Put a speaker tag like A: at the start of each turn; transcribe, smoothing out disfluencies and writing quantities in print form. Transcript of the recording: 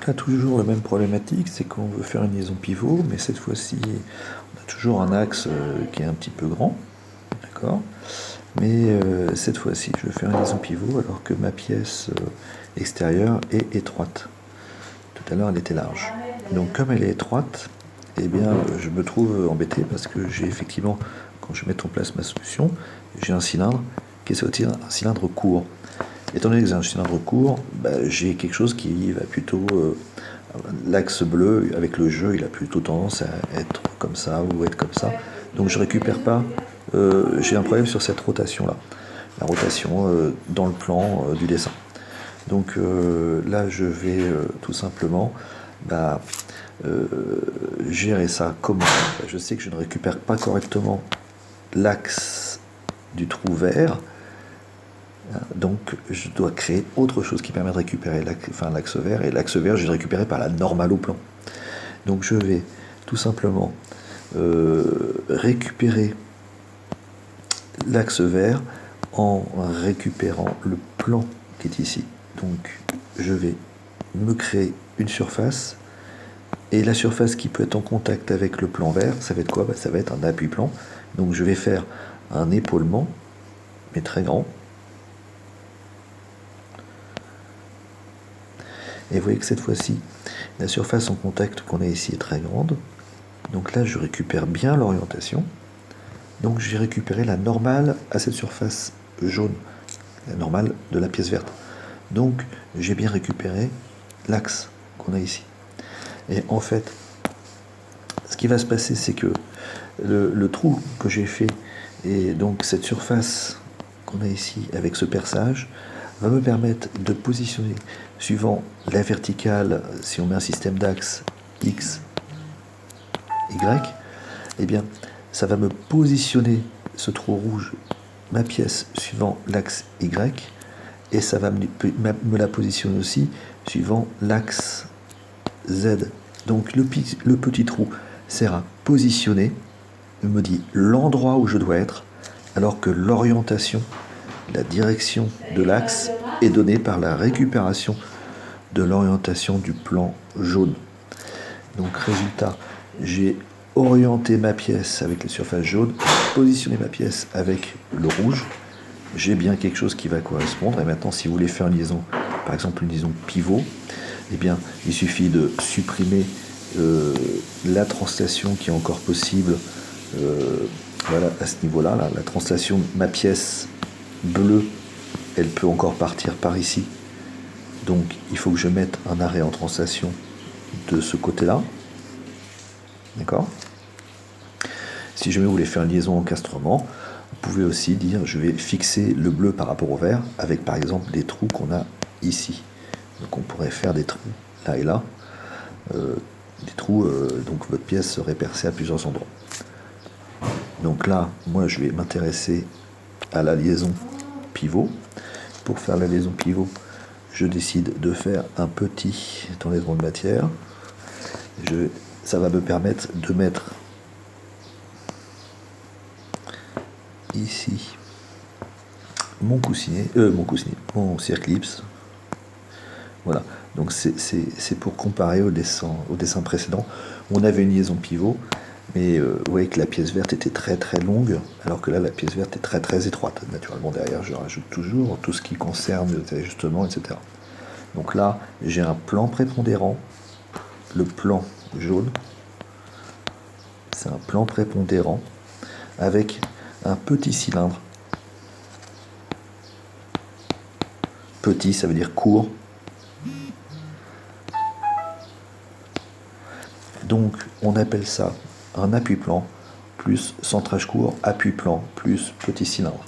A: Là, toujours la même problématique, c'est qu'on veut faire une liaison pivot, mais cette fois-ci, on a toujours un axe qui est un petit peu grand, d'accord. Mais cette fois-ci, je veux faire une liaison pivot alors que ma pièce extérieure est étroite. Tout à l'heure, elle était large. Donc, comme elle est étroite, eh bien, je me trouve embêté parce que j'ai effectivement, quand je mets en place ma solution, j'ai un cylindre qui est un cylindre court. Étant donné que j'ai un cylindre court, j'ai quelque chose qui va plutôt... l'axe bleu, avec le jeu, il a plutôt tendance à être comme ça ou être comme ça. Donc je récupère pas... j'ai un problème sur cette rotation-là. La rotation dans le plan du dessin. Donc là, je vais tout simplement gérer ça comment. Je sais que je ne récupère pas correctement l'axe du trou vert. Donc je dois créer autre chose qui permet de récupérer l'axe vert, et l'axe vert je vais le récupérer par la normale au plan. Donc je vais tout simplement récupérer l'axe vert en récupérant le plan qui est ici. Donc je vais me créer une surface, et la surface qui peut être en contact avec le plan vert, ça va être quoi? Ça va être un appui-plan. Donc je vais faire un épaulement, mais très grand. Et vous voyez que cette fois-ci, la surface en contact qu'on a ici est très grande. Donc là, je récupère bien l'orientation. Donc j'ai récupéré la normale à cette surface jaune, la normale de la pièce verte. Donc j'ai bien récupéré l'axe qu'on a ici. Et en fait, ce qui va se passer, c'est que le trou que j'ai fait, et donc cette surface qu'on a ici avec ce perçage, va me permettre de positionner, suivant la verticale, si on met un système d'axe X, Y, eh bien, ça va me positionner ce trou rouge, ma pièce, suivant l'axe Y, et ça va me la positionner aussi suivant l'axe Z. Donc le petit trou sert à positionner, me dit l'endroit où je dois être, alors que l'orientation, la direction de l'axe est donnée par la récupération de l'orientation du plan jaune. Donc résultat, j'ai orienté ma pièce avec les surfaces jaunes, positionné ma pièce avec le rouge, j'ai bien quelque chose qui va correspondre. Et maintenant, si vous voulez faire une liaison, par exemple une liaison pivot, eh bien, il suffit de supprimer la translation qui est encore possible. Voilà, à ce niveau-là, la translation, ma pièce bleue, elle peut encore partir par ici. Donc il faut que je mette un arrêt en translation de ce côté-là. D'accord? Si jamais vous voulez faire une liaison encastrement, vous pouvez aussi dire je vais fixer le bleu par rapport au vert avec par exemple des trous qu'on a ici. Donc on pourrait faire des trous là et là. Des trous, donc votre pièce serait percée à plusieurs endroits. Donc là, moi je vais m'intéresser à la liaison pivot. Pour faire la liaison pivot, je décide de faire un petit enlèvement de matière. Ça va me permettre de mettre ici mon circlips. Voilà, donc c'est pour comparer au dessin précédent. On avait une liaison pivot, mais vous voyez que la pièce verte était très très longue, alors que là la pièce verte est très très étroite. Naturellement derrière je rajoute toujours tout ce qui concerne les ajustements, etc. Donc là j'ai un plan prépondérant, le plan jaune, c'est un plan prépondérant avec un petit cylindre. Petit, ça veut dire court. Donc on appelle ça un appui-plan plus centrage court, appui-plan plus petit cylindre.